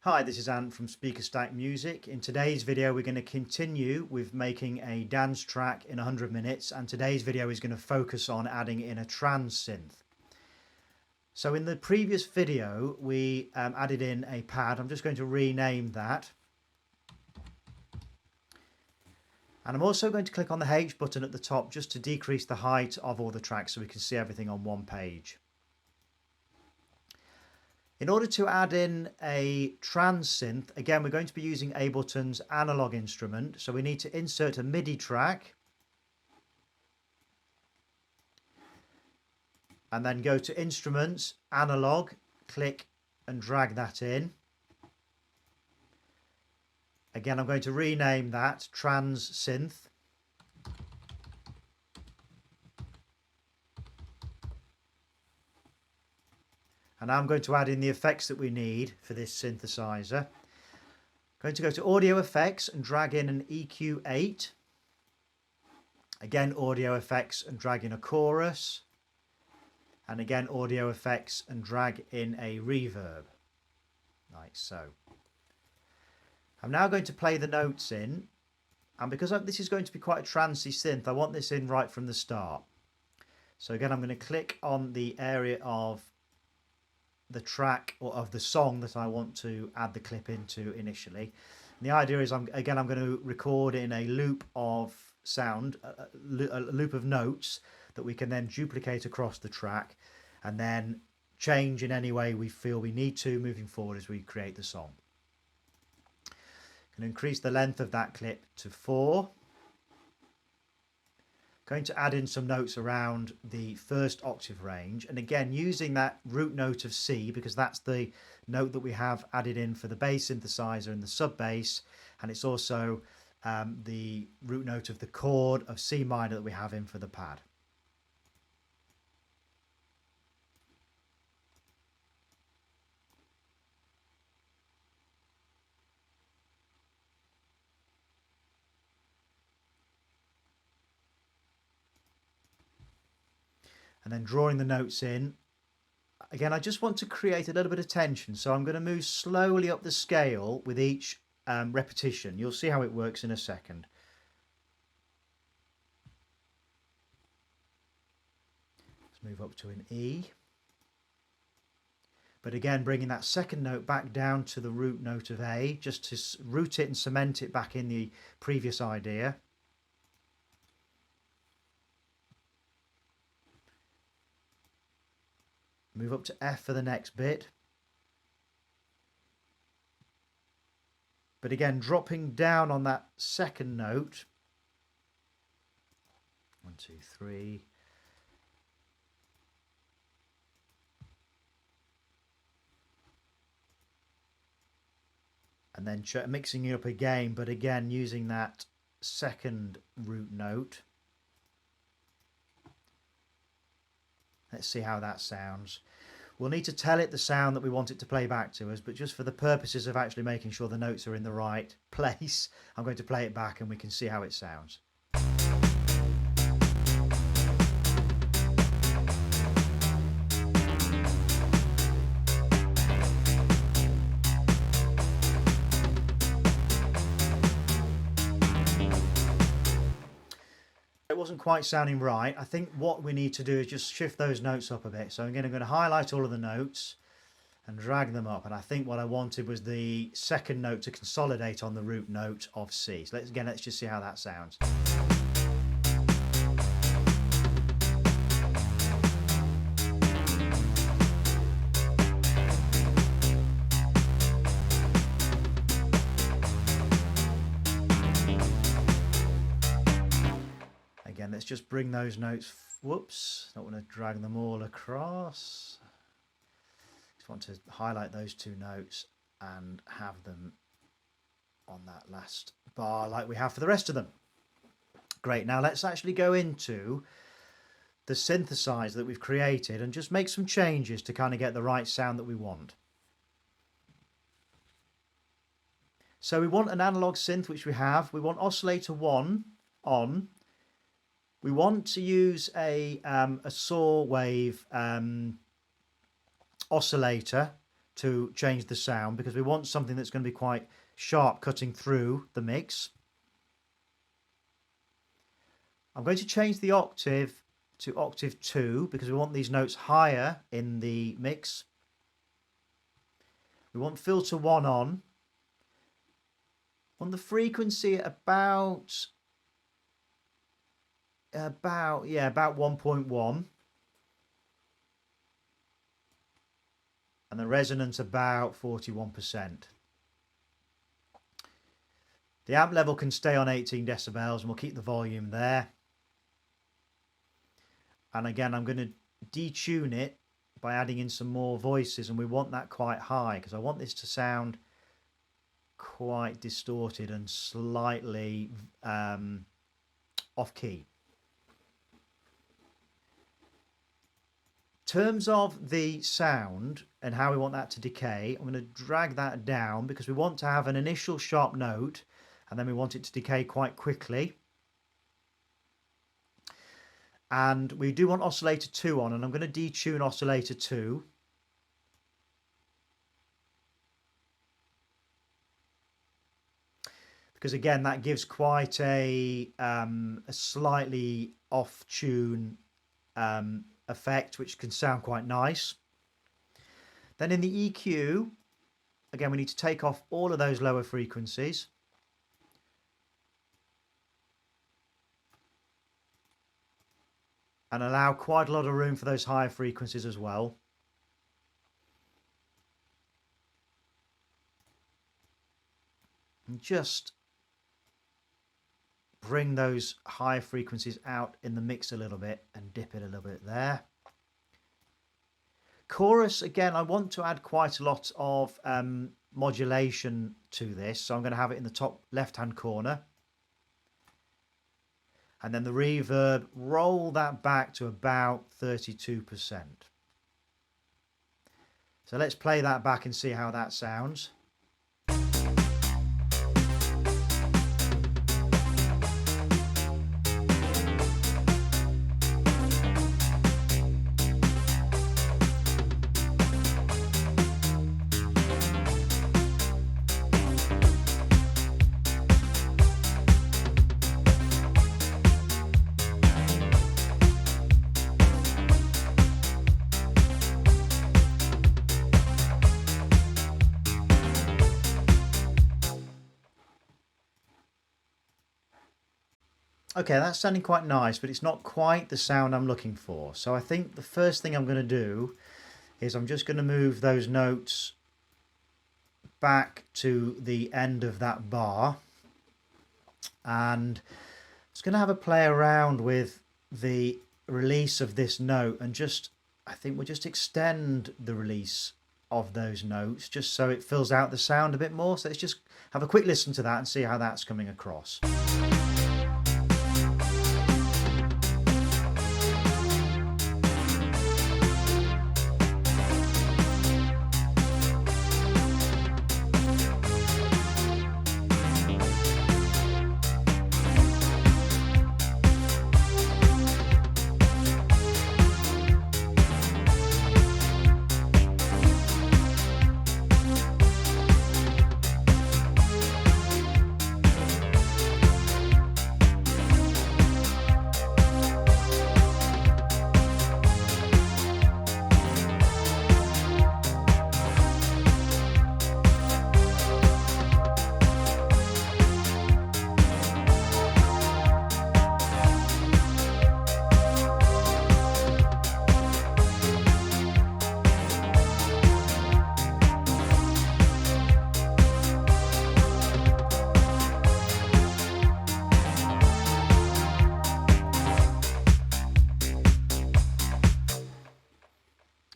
Hi, this is Ant from Speakerstack Music. In today's video we're going to continue with making a dance track in 100 minutes, and today's video is going to focus on adding in a trance synth. So in the previous video we added in a pad. I'm just going to rename that. And I'm also going to click on the H button at the top just to decrease the height of all the tracks so we can see everything on one page. In order to add in a trance synth, again we're going to be using Ableton's Analogue instrument, so we need to insert a MIDI track and then go to Instruments, Analogue, click and drag that in. Again I'm going to rename that Trance Synth. And now I'm going to add in the effects that we need for this synthesizer. I'm going to go to Audio Effects and drag in an EQ8. Again, Audio Effects and drag in a chorus. And again, Audio Effects and drag in a reverb. Like so. I'm now going to play the notes in. And because this is going to be quite a trancey synth, I want this in right from the start. So again, I'm going to click on the area of the track or of the song that I want to add the clip into initially. And the idea is I'm going to record in a loop of sound, a loop of notes that we can then duplicate across the track and then change in any way we feel we need to moving forward as we create the song. I'm going to increase the length of that clip to 4. Going to add in some notes around the first octave range, and again using that root note of C because that's the note that we have added in for the bass synthesizer and the sub bass, and it's also the root note of the chord of C minor that we have in for the pad. And then drawing the notes in. Again, I just want to create a little bit of tension, so I'm going to move slowly up the scale with each repetition. You'll see how it works in a second. Let's move up to an E. But again, bringing that second note back down to the root note of A, just to root it and cement it back in the previous idea. Move up to F for the next bit. But again, dropping down on that second note. 1, 2, 3. And then mixing it up again, but again using that second root note. Let's see how that sounds. We'll need to tell it the sound that we want it to play back to us, but just for the purposes of actually making sure the notes are in the right place, I'm going to play it back and we can see how it sounds. It wasn't quite sounding right. I think what we need to do is just shift those notes up a bit. So I'm going to highlight all of the notes and drag them up. And I think what I wanted was the second note to consolidate on the root note of C. So let's just see how that sounds. Again, let's just bring those notes, whoops, don't want to drag them all across. Just want to highlight those two notes and have them on that last bar like we have for the rest of them. Great, now let's actually go into the synthesizer that we've created and just make some changes to kind of get the right sound that we want. So we want an analog synth, which we have. We want oscillator 1 on. We want to use a saw wave oscillator to change the sound because we want something that's going to be quite sharp cutting through the mix. I'm going to change the octave to octave 2 because we want these notes higher in the mix. We want filter 1 on. On the frequency at about 1.1. And the resonance about 41%. The amp level can stay on 18 decibels and we'll keep the volume there. And again, I'm going to detune it by adding in some more voices, and we want that quite high because I want this to sound quite distorted and slightly off key. In terms of the sound and how we want that to decay, I'm going to drag that down because we want to have an initial sharp note and then we want it to decay quite quickly. And we do want oscillator 2 on, and I'm going to detune oscillator 2. Because again, that gives quite a slightly off-tune effect, which can sound quite nice. Then in the EQ, again, we need to take off all of those lower frequencies. And allow quite a lot of room for those higher frequencies as well. And just bring those higher frequencies out in the mix a little bit and dip it a little bit there. Chorus, again, I want to add quite a lot of modulation to this, so I'm going to have it in the top left-hand corner. And then the reverb, roll that back to about 32%. So let's play that back and see how that sounds. Okay, that's sounding quite nice, but it's not quite the sound I'm looking for. So I think the first thing I'm going to do is I'm just going to move those notes back to the end of that bar. And I'm just going to have a play around with the release of this note and I think we'll just extend the release of those notes just so it fills out the sound a bit more. So let's just have a quick listen to that and see how that's coming across.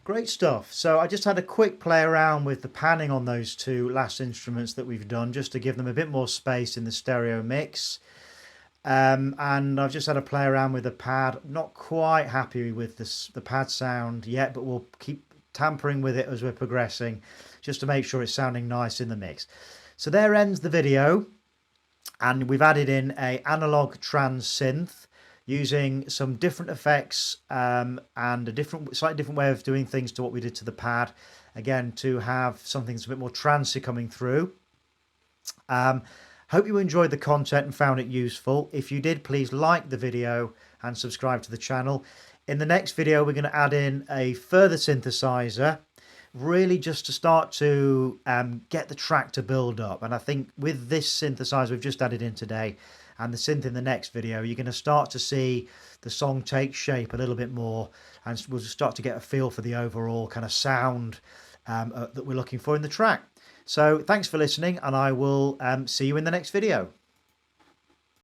Great stuff. So I just had a quick play around with the panning on those two last instruments that we've done just to give them a bit more space in the stereo mix. And I've just had a play around with the pad. Not quite happy with the pad sound yet, but we'll keep tampering with it as we're progressing just to make sure it's sounding nice in the mix. So there ends the video, and we've added in a analog trance synth using some different effects and a slightly different way of doing things to what we did to the pad. Again, to have something that's a bit more trancey coming through. Hope you enjoyed the content and found it useful. If you did, please like the video and subscribe to the channel. In the next video, we're going to add in a further synthesizer, really just to start to get the track to build up. And I think with this synthesizer we've just added in today and the synth in the next video, you're going to start to see the song take shape a little bit more, and we'll start to get a feel for the overall kind of sound that we're looking for in the track. So thanks for listening, and I will see you in the next video.